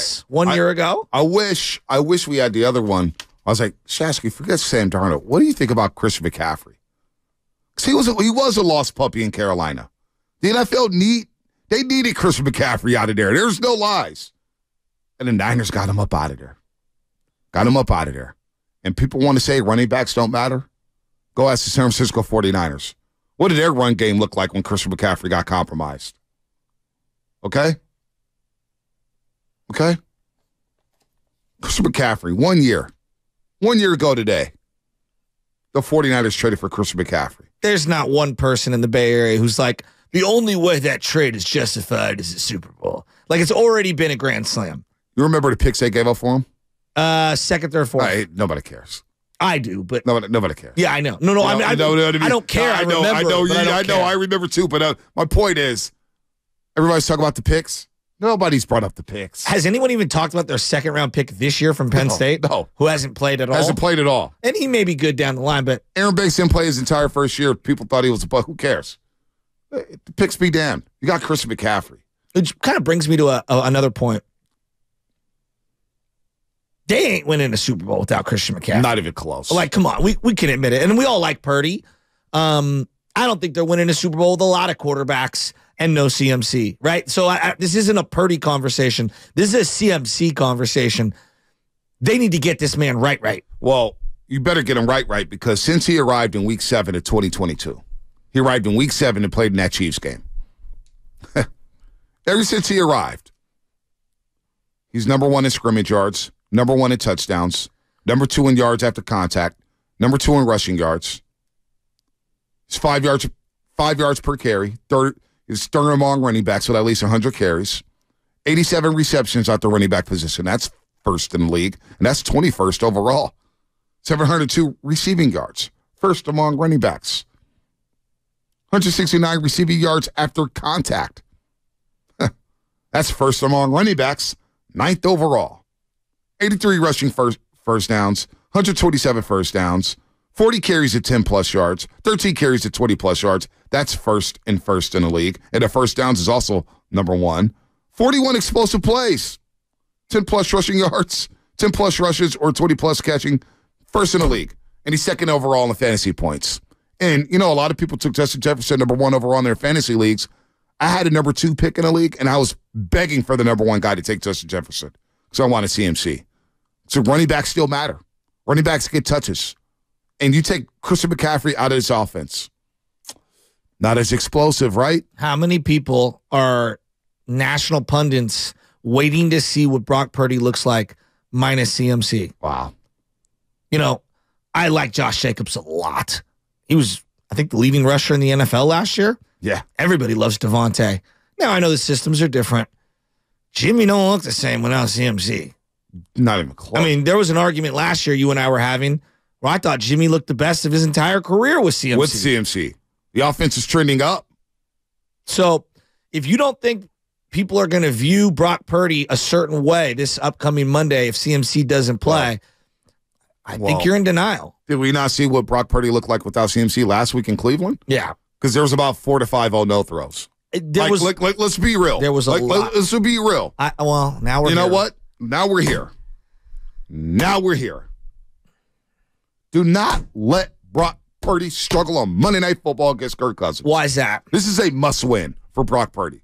Yes, 1 year ago. I wish we had the other one. I was like, Shasky, forget Sam Darnold. What do you think about Christian McCaffrey? Because he was a lost puppy in Carolina. The NFL needed Christian McCaffrey out of there. There's no lies. And the Niners got him up out of there. And people want to say running backs don't matter. Go ask the San Francisco 49ers. What did their run game look like when Christian McCaffrey got compromised? Okay? Christian McCaffrey, 1 year. 1 year ago today, the 49ers traded for Christian McCaffrey. There's not one person in the Bay Area who's like, the only way that trade is justified is a Super Bowl. Like, it's already been a grand slam. You remember the picks they gave up for him? Second, third, fourth. Nobody cares. I do, but nobody cares. Yeah, I know. No, I don't care. I know. I remember too. But my point is, everybody's talking about the picks. Nobody's brought up the picks. Has anyone even talked about their second round pick this year from Penn State? No. Who hasn't played at all? And he may be good down the line, but Aaron Banks didn't play his entire first year. People thought he was a buck. Who cares? The picks be damned. You got Christian McCaffrey. Which kind of brings me to another point. They ain't winning a Super Bowl without Christian McCaffrey. Not even close. Like, come on. We can admit it. And we all like Purdy. I don't think they're winning a Super Bowl with a lot of quarterbacks and no CMC, right? So this isn't a Purdy conversation. This is a CMC conversation. They need to get this man right. Well, you better get him right because since he arrived in Week 7 of 2022, he arrived in Week 7 and played in that Chiefs game. Ever since he arrived, he's number 1 in scrimmage yards, number 1 in touchdowns, number 2 in yards after contact, number 2 in rushing yards. He's 5 yards per carry. He's third among running backs with at least 100 carries. 87 receptions at the running back position. That's first in the league, and that's 21st overall. 702 receiving yards. First among running backs. 169 receiving yards after contact. That's first among running backs. 9th overall. 83 rushing first downs. 127 first downs. 40 carries at 10-plus yards, 13 carries at 20-plus yards. That's first in the league. And the first downs is also number 1. 41 explosive plays, 10-plus rushing yards, 10-plus rushes, or 20-plus catching, first in the league. And he's second overall in the fantasy points. And, a lot of people took Justin Jefferson number 1 overall in their fantasy leagues. I had a number 2 pick in the league, and I was begging for the number 1 guy to take Justin Jefferson because I wanted CMC. So running backs still matter. Running backs get touches. And you take Christian McCaffrey out of this offense. Not as explosive, right? How many people are national pundits waiting to see what Brock Purdy looks like minus CMC? Wow. I like Josh Jacobs a lot. He was, I think, the leading rusher in the NFL last year. Yeah. Everybody loves Devontae. Now, I know the systems are different. Jimmy don't look the same without CMC. Not even close. I mean, there was an argument last year you and I were having where I thought Jimmy looked the best of his entire career with CMC. With CMC. The offense is trending up. So if you don't think people are going to view Brock Purdy a certain way this upcoming Monday if CMC doesn't play, I think you're in denial. Did we not see what Brock Purdy looked like without CMC last week in Cleveland? Yeah. Because there was about 4 to 5 no throws. Let's be real. There was a lot. Let's be real. Now we're here. You know what? Now we're here. Do not let Brock Purdy struggle on Monday Night Football against Kirk Cousins. Why is that? This is a must-win for Brock Purdy.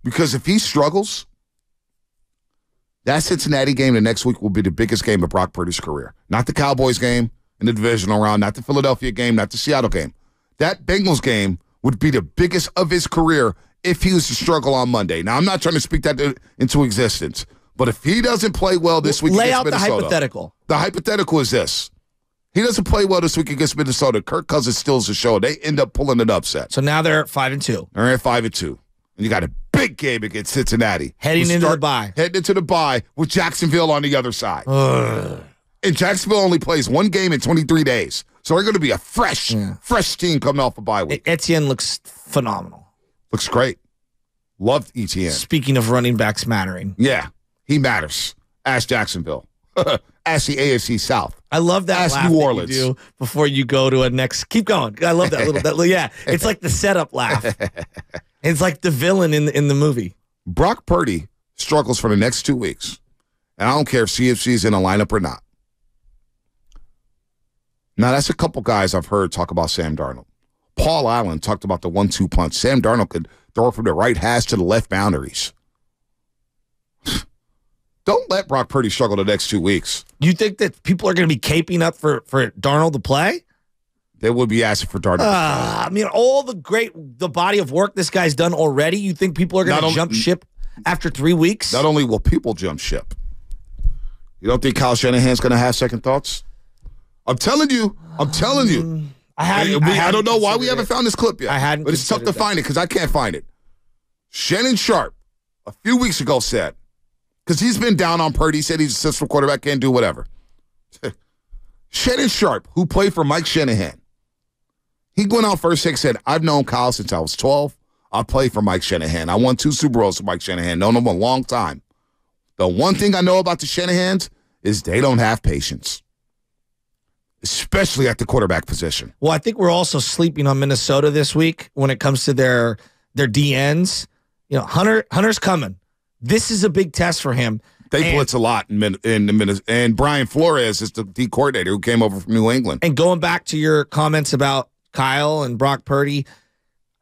Because if he struggles, that Cincinnati game the next week will be the biggest game of Brock Purdy's career. Not the Cowboys game in the divisional round, not the Philadelphia game, not the Seattle game. That Bengals game would be the biggest of his career if he was to struggle on Monday. Now, I'm not trying to speak that into existence, but if he doesn't play well this week lay against out Minnesota, the hypothetical. The hypothetical is this. He doesn't play well this week against Minnesota. Kirk Cousins steals the show. They end up pulling an upset. So now they're at 5-2. They're at 5-2. And you got a big game against Cincinnati. Heading into the bye with Jacksonville on the other side. And Jacksonville only plays 1 game in 23 days. So they're going to be a fresh team coming off a bye week. Etienne looks phenomenal. Looks great. Loved Etienne. Speaking of running backs mattering. Yeah, he matters. Ask Jacksonville. Ask the AFC South. I love that Ask laugh New Orleans. that you do before you go to a next. Keep going. I love that little. Yeah, it's like the setup laugh. It's like the villain in the movie. Brock Purdy struggles for the next 2 weeks, and I don't care if CMC is in a lineup or not. Now, that's a couple guys I've heard talk about Sam Darnold. Paul Allen talked about the 1-2 punch. Sam Darnold could throw from the right hash to the left boundaries. Don't let Brock Purdy struggle the next 2 weeks. You think that people are going to be caping up for Darnold to play? They would be asking for Darnold. I mean, all the body of work this guy's done already, you think people are going to jump ship after 3 weeks? Not only will people jump ship, you don't think Kyle Shanahan's going to have second thoughts? I'm telling you. I don't know why we haven't found this clip yet. But it's tough to find it because I can't find it. Shannon Sharp, a few weeks ago, said, because he's been down on Purdy, said he's a system quarterback, can't do whatever. Shannon Sharp, who played for Mike Shanahan, he went out first take, said, I've known Kyle since I was 12. I played for Mike Shanahan. I won 2 Super Bowls with Mike Shanahan. Known him a long time. The one thing I know about the Shanahans is they don't have patience, especially at the quarterback position. Well, I think we're also sleeping on Minnesota this week when it comes to their DNs. You know, Hunter's coming. This is a big test for him. They blitz a lot in the minutes. And Brian Flores is the D coordinator who came over from New England. And going back to your comments about Kyle and Brock Purdy,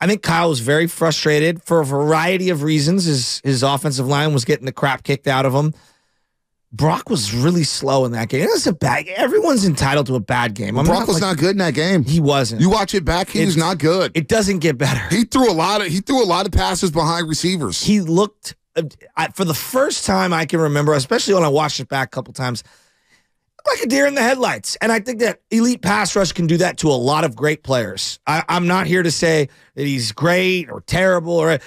I think Kyle was very frustrated for a variety of reasons. His offensive line was getting the crap kicked out of him. Brock was really slow in that game. It was a bad game. Everyone's entitled to a bad game. Brock was not good in that game. He wasn't. You watch it back, he was not good. It doesn't get better. He threw a lot of passes behind receivers. He looked, for the first time I can remember, especially when I watched it back a couple times, like a deer in the headlights. And I think that elite pass rush can do that to a lot of great players. I'm not here to say that he's great or terrible. Or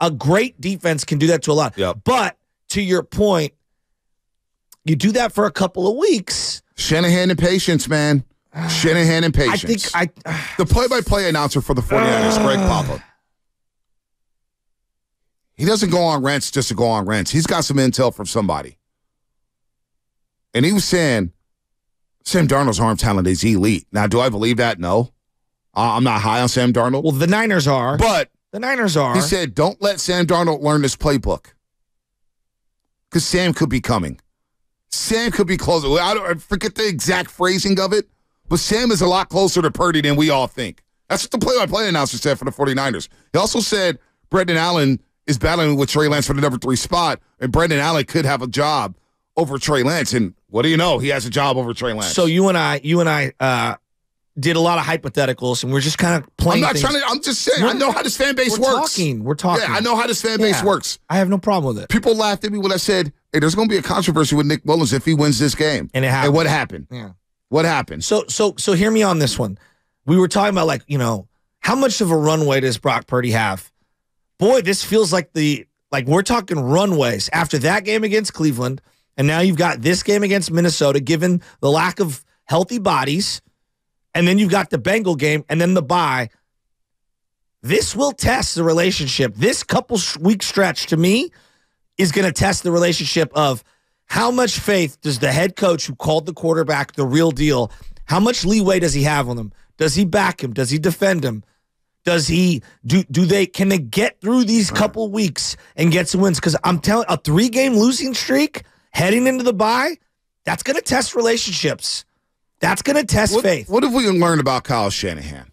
a great defense can do that to a lot. Yep. But to your point, you do that for a couple of weeks. Shanahan and patience, man. Shanahan and patience. The play-by-play announcer for the 49ers, Greg Papa, he doesn't go on rants just to go on rants. He's got some intel from somebody. And he was saying, Sam Darnold's arm talent is elite. Now, do I believe that? No. I'm not high on Sam Darnold. Well, the Niners are. But the Niners are. He said, don't let Sam Darnold learn this playbook. Because Sam could be coming. Sam could be closer. I forget the exact phrasing of it, but Sam is a lot closer to Purdy than we all think. That's what the play-by-play announcer said for the 49ers. He also said Brendan Allen is battling with Trey Lance for the number 3 spot, and Brendan Allen could have a job over Trey Lance. And what do you know? He has a job over Trey Lance. So you and I did a lot of hypotheticals, and we're just kind of playing. I'm just saying. I know how this fan base works. We're talking. Yeah, I know how this fan base works. I have no problem with it. People laughed at me when I said, hey, there's going to be a controversy with Nick Mullins if he wins this game. And it happened. And what happened? Yeah. What happened? So hear me on this one. We were talking about, how much of a runway does Brock Purdy have? Boy, this feels like we're talking runways after that game against Cleveland, and now you've got this game against Minnesota, given the lack of healthy bodies, and then you've got the Bengal game, and then the bye. This will test the relationship. This couple-week stretch, to me, is going to test the relationship of how much faith does the head coach who called the quarterback the real deal, how much leeway does he have on him? Does he back him? Does he defend him? Does he can they get through these couple weeks and get some wins? Because I'm telling a 3-game losing streak heading into the bye, that's going to test relationships. That's going to test faith. What have we learned about Kyle Shanahan?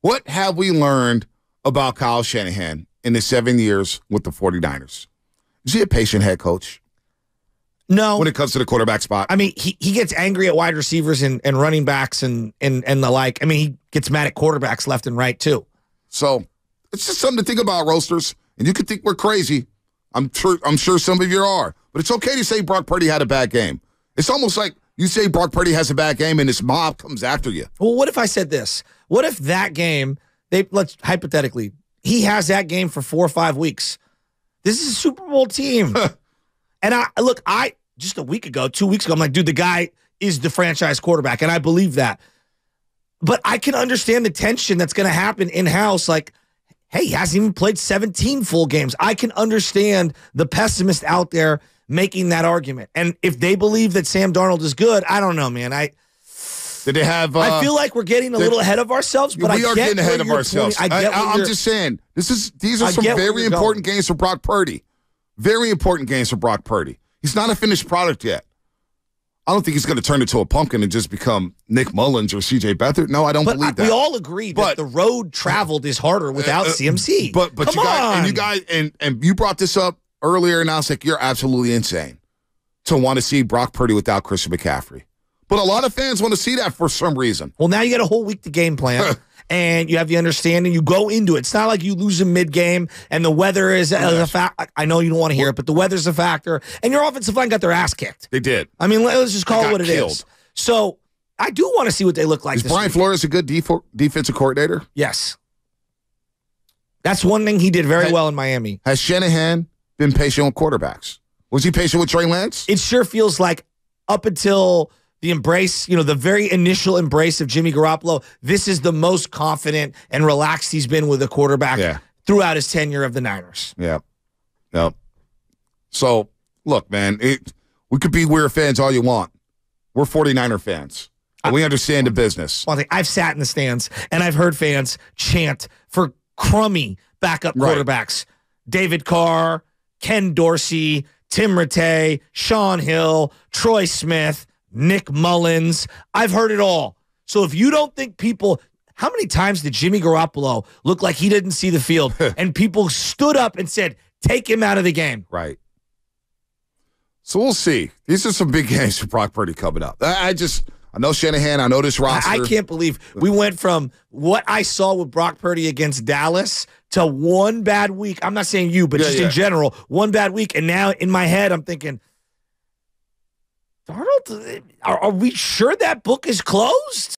What have we learned about Kyle Shanahan in the 7 years with the 49ers? Is he a patient head coach? No. When it comes to the quarterback spot? I mean, he gets angry at wide receivers and running backs and the like. I mean, he gets mad at quarterbacks left and right, too. So it's just something to think about, roasters. And you can think we're crazy. I'm sure some of you are. But it's okay to say Brock Purdy had a bad game. It's almost like you say Brock Purdy has a bad game and this mob comes after you. Well, what if I said this? What if that game, let's hypothetically, he has that game for 4 or 5 weeks? This is a Super Bowl team. And just a week ago, 2 weeks ago, I'm like, dude, the guy is the franchise quarterback. And I believe that. But I can understand the tension that's going to happen in-house. Like, hey, he hasn't even played 17 full games. I can understand the pessimist out there making that argument. And if they believe that Sam Darnold is good, I don't know, man. I feel like we're getting a little ahead of ourselves, but we are getting ahead of ourselves. I'm just saying, these are some very important games for Brock Purdy. Very important games for Brock Purdy. He's not a finished product yet. I don't think he's going to turn into a pumpkin and just become Nick Mullins or C.J. Beathard. No, I don't believe that. We all agree that the road traveled is harder without CMC. But you guys, and you brought this up earlier, and I was like, you're absolutely insane to want to see Brock Purdy without Christian McCaffrey. But a lot of fans want to see that for some reason. Well, now you got a whole week to game plan. And you have the understanding, you go into it. It's not like you lose a mid-game and the weather is a factor. I know you don't want to hear it, but the weather's a factor. And your offensive line got their ass kicked. They did. I mean, let's just call it what it is. So I do want to see what they look like. Is Brian Flores a good defensive coordinator? Yes. That's one thing he did very well in Miami. Has Shanahan been patient with quarterbacks? Was he patient with Trey Lance? It sure feels like up until the embrace, the very initial embrace of Jimmy Garoppolo, this is the most confident and relaxed he's been with a quarterback throughout his tenure of the Niners. Yeah. Yep. So, look, man, we could be weird fans all you want. We're 49er fans. We understand the business. One thing, I've sat in the stands, and I've heard fans chant for crummy backup quarterbacks. David Carr, Ken Dorsey, Tim Rattay, Sean Hill, Troy Smith, Nick Mullins. I've heard it all. So if you don't think how many times did Jimmy Garoppolo look like he didn't see the field and people stood up and said, take him out of the game? Right. So we'll see. These are some big games for Brock Purdy coming up. I know Shanahan. I know this roster. I can't believe we went from what I saw with Brock Purdy against Dallas to one bad week. I'm not saying you, but in general, one bad week. And now in my head, I'm thinking, Darnold, are we sure that book is closed?